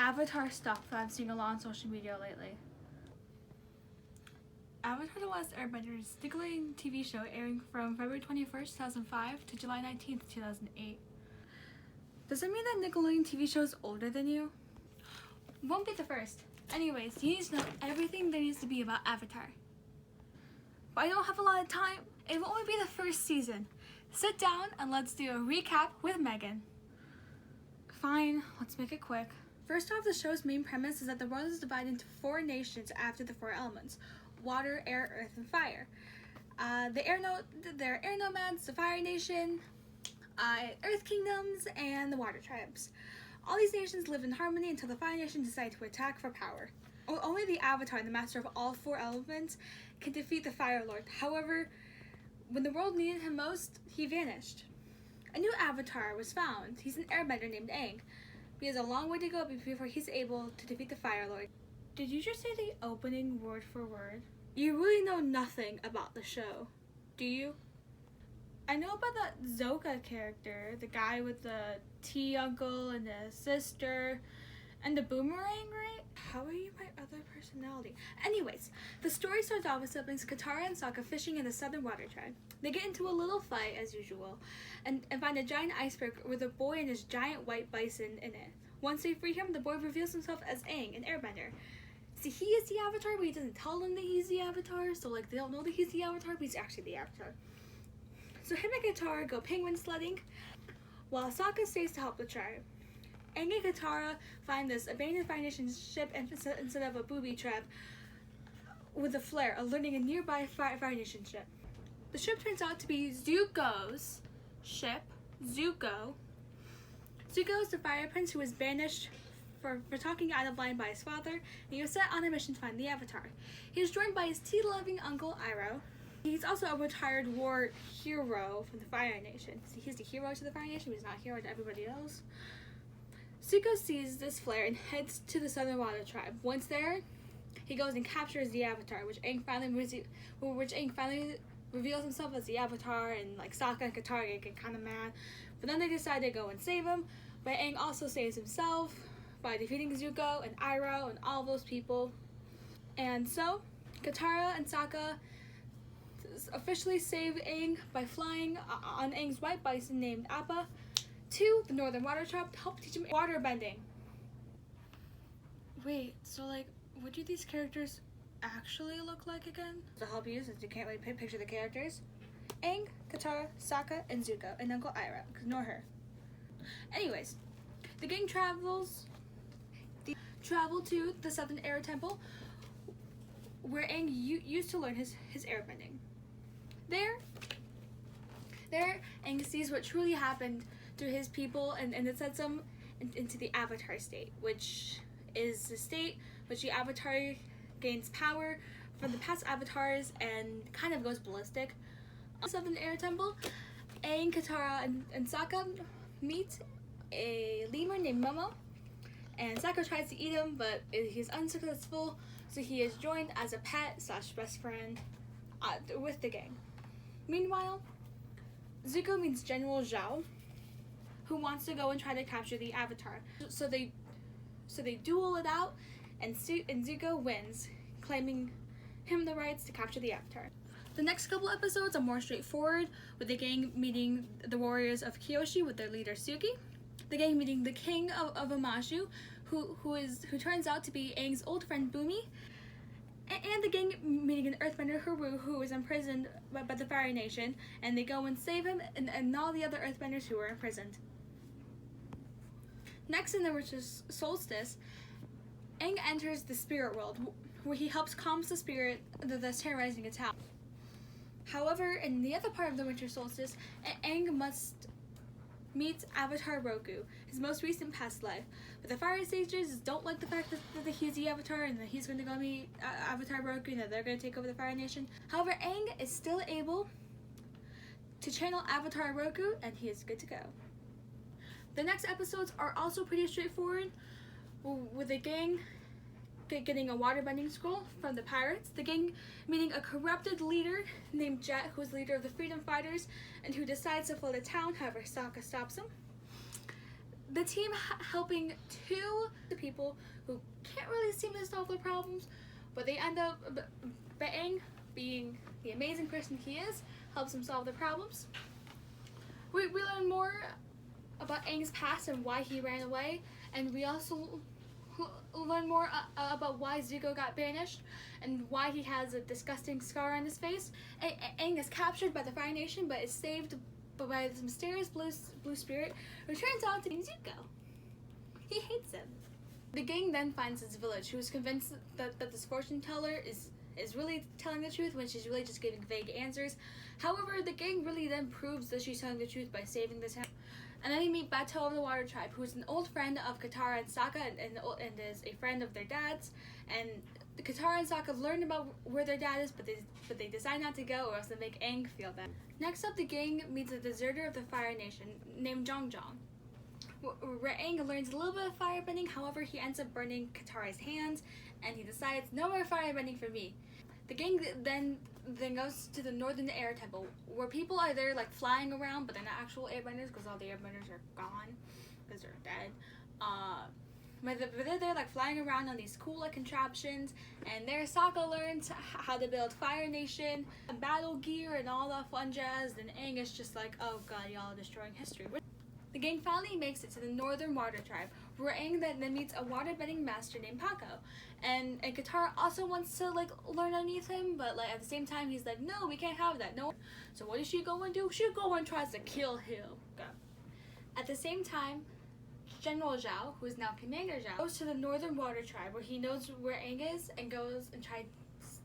Avatar stuff that I've seen a lot on social media lately. Avatar the Last Airbender is a Nickelodeon TV show airing from February 21st, 2005 to July 19th, 2008. Does it mean that Nickelodeon TV show is older than you? Won't be the first. Anyways, you need to know everything there needs to be about Avatar. But I don't have a lot of time. It will only be the first season. Sit down and let's do a recap with Megan. Fine, let's make it quick. First off, the show's main premise is that the world is divided into 4 nations after the 4 elements: water, air, earth, and fire. There are air nomads, the fire nation, earth kingdoms, and the water tribes. All these nations live in harmony until the fire nation decide to attack for power. Only the Avatar, the master of all 4 elements, can defeat the Fire Lord. However, when the world needed him most, he vanished. A new Avatar was found. He's an airbender named Aang. He has a long way to go before he's able to defeat the Fire Lord. Did you just say the opening word for word? You really know nothing about the show, do you? I know about that Zoka character, the guy with the tea uncle and the sister, and the boomerang, right? How are you my other personality? Anyways, the story starts off with siblings Katara and Sokka fishing in the Southern Water Tribe. They get into a little fight, as usual, and find a giant iceberg with a boy and his giant white bison in it. Once they free him, the boy reveals himself as Aang, an airbender. See, he is the Avatar, but he doesn't tell them that he's the Avatar, so they don't know that he's the Avatar, but he's actually the Avatar. So him and Katara go penguin sledding, while Sokka stays to help the tribe. Aang and Katara find this abandoned Fire Nation ship instead of a booby trap with a flare, alerting a nearby Fire Nation ship. The ship turns out to be Zuko's ship. Zuko is the Fire Prince who was banished for talking out of line by his father, and he was set on a mission to find the Avatar. He is joined by his tea-loving uncle, Iroh. He's also a retired war hero from the Fire Nation. See, he's the hero to the Fire Nation, but he's not a hero to everybody else. Zuko sees this flare and heads to the Southern Water Tribe. Once there, he goes and captures the Avatar, which Aang finally reveals himself as the Avatar, and Sokka and Katara get kind of mad. But then they decide to go and save him, but Aang also saves himself by defeating Zuko and Iroh and all those people. And so, Katara and Sokka officially save Aang by flying on Aang's white bison named Appa to the Northern Water Tribe to help teach him water bending. Wait, so what do these characters actually look like again? To help you, since you can't really picture the characters: Aang, Katara, Sokka, and Zuko, and Uncle Iroh. Ignore her. Anyways, the gang travel to the Southern Air Temple, where Aang used to learn his airbending. There, Aang sees what truly happened to his people, and it sets him into the Avatar state, which is the state which the Avatar gains power from the past Avatars and kind of goes ballistic. On the Southern Air Temple, Aang, Katara, and Sokka meet a lemur named Momo, and Sokka tries to eat him, but he's unsuccessful, so he is joined as a pet / best friend with the gang. Meanwhile, Zuko meets General Zhao, who wants to go and try to capture the Avatar. So they duel it out, and Zuko wins, claiming him the rights to capture the Avatar. The next couple episodes are more straightforward, with the gang meeting the warriors of Kyoshi with their leader Suki, the gang meeting the king of Amashu, who turns out to be Aang's old friend Bumi, and the gang meeting an earthbender, Haru, who is imprisoned by the Fire Nation, and they go and save him and all the other earthbenders who were imprisoned. Next, in the winter solstice, Aang enters the spirit world, where he helps calm the spirit that's terrorizing a town. However, in the other part of the winter solstice, Aang must meet Avatar Roku, his most recent past life. But the Fire Sages don't like the fact that he's the Avatar and that he's going to go meet Avatar Roku and that they're going to take over the Fire Nation. However, Aang is still able to channel Avatar Roku, and he is good to go. The next episodes are also pretty straightforward, with the gang getting a waterbending scroll from the pirates, the gang meeting a corrupted leader named Jet, who is leader of the Freedom Fighters and who decides to flood the town. However, Sokka stops him. the team helping the people who can't really seem to solve their problems, but they end up Aang, being the amazing person he is, helps them solve their problems. We learn more about Aang's past and why he ran away, and we also learn more about why Zuko got banished and why he has a disgusting scar on his face. Aang is captured by the Fire Nation but is saved by this mysterious blue spirit who turns out to be Zuko. He hates him. The gang then finds this village who is convinced that this fortune teller is really telling the truth when she's really just giving vague answers. However, the gang really then proves that she's telling the truth by saving the town. And then you meet Bato of the Water Tribe, who is an old friend of Katara and Sokka and is a friend of their dad's. And Katara and Sokka learn about where their dad is, but they decide not to go or else they make Aang feel bad. Next up, the gang meets a deserter of the Fire Nation named Zhong Zhong, where Aang learns a little bit of firebending. However, he ends up burning Katara's hands, and he decides, no more firebending for me. The gang then goes to the Northern Air Temple, where people are there like flying around, but they're not actual airbenders because all the airbenders are gone because they're dead. But they're there like flying around on these cool like contraptions, and there Sokka learns how to build Fire Nation and battle gear and all that fun jazz. And Aang is just like, oh god, y'all are destroying history. The gang finally makes it to the Northern Water Tribe, where Aang then meets a waterbending master named Paco. And Katara also wants to like learn underneath him, but like at the same time he's like, no, we can't have that. No. So what does she go and do? She go and tries to kill him. Go. At the same time, General Zhao, who is now Commander Zhao, goes to the Northern Water Tribe, where he knows where Aang is and goes and tries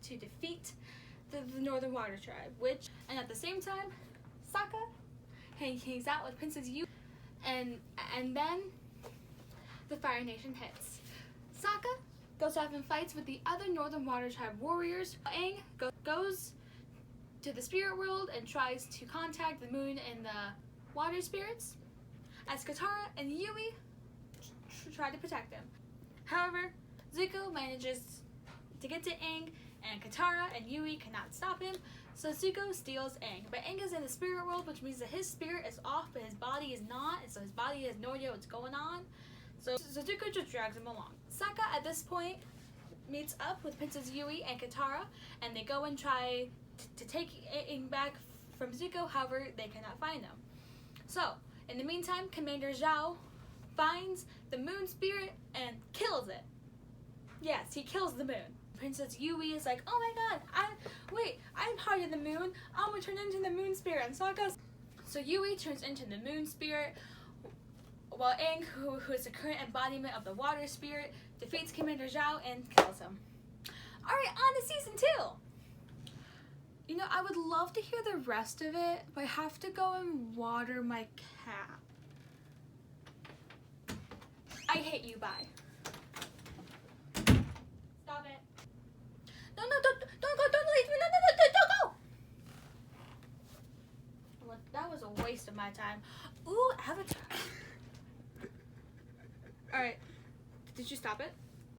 to defeat the Northern Water Tribe. And at the same time, Sokka hangs out with Princess Yu. And then the Fire Nation hits. Sokka goes off and fights with the other Northern Water Tribe warriors. Aang goes to the spirit world and tries to contact the moon and the water spirits, as Katara and Yui try to protect him. However, Zuko manages to get to Aang, and Katara and Yui cannot stop him, so Zuko steals Aang. But Aang is in the spirit world, which means that his spirit is off, but his body is not, and so his body has no idea what's going on. So Zuko just drags him along. Sokka at this point meets up with Princess Yui and Katara, and they go and try to take Aang back from Zuko, however, they cannot find him. So, in the meantime, Commander Zhao finds the moon spirit and kills it. Yes, he kills the moon. Princess Yui is like, oh my god, I'm part of the moon. I'm gonna turn into the moon spirit. And so Yui turns into the moon spirit, while Aang, who is the current embodiment of the water spirit, defeats Commander Zhao and kills him. Alright, on to season 2. You know, I would love to hear the rest of it, but I have to go and water my cat. I hate you, bye. Stop it. No, don't go, don't leave me, no, don't go! Well, that was a waste of my time. Ooh, Avatar. Alright, did you stop it?